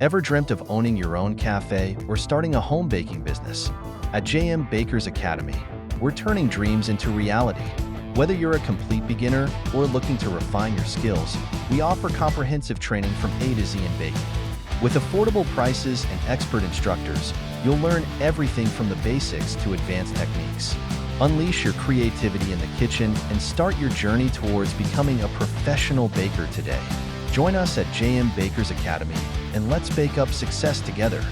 Ever dreamt of owning your own cafe or starting a home baking business? At JM Baker's Academy, we're turning dreams into reality. Whether you're a complete beginner or looking to refine your skills, we offer comprehensive training from A to Z in baking. With affordable prices and expert instructors, you'll learn everything from the basics to advanced techniques. Unleash your creativity in the kitchen and start your journey towards becoming a professional baker today. Join us at JM Baker's Academy and let's bake up success together.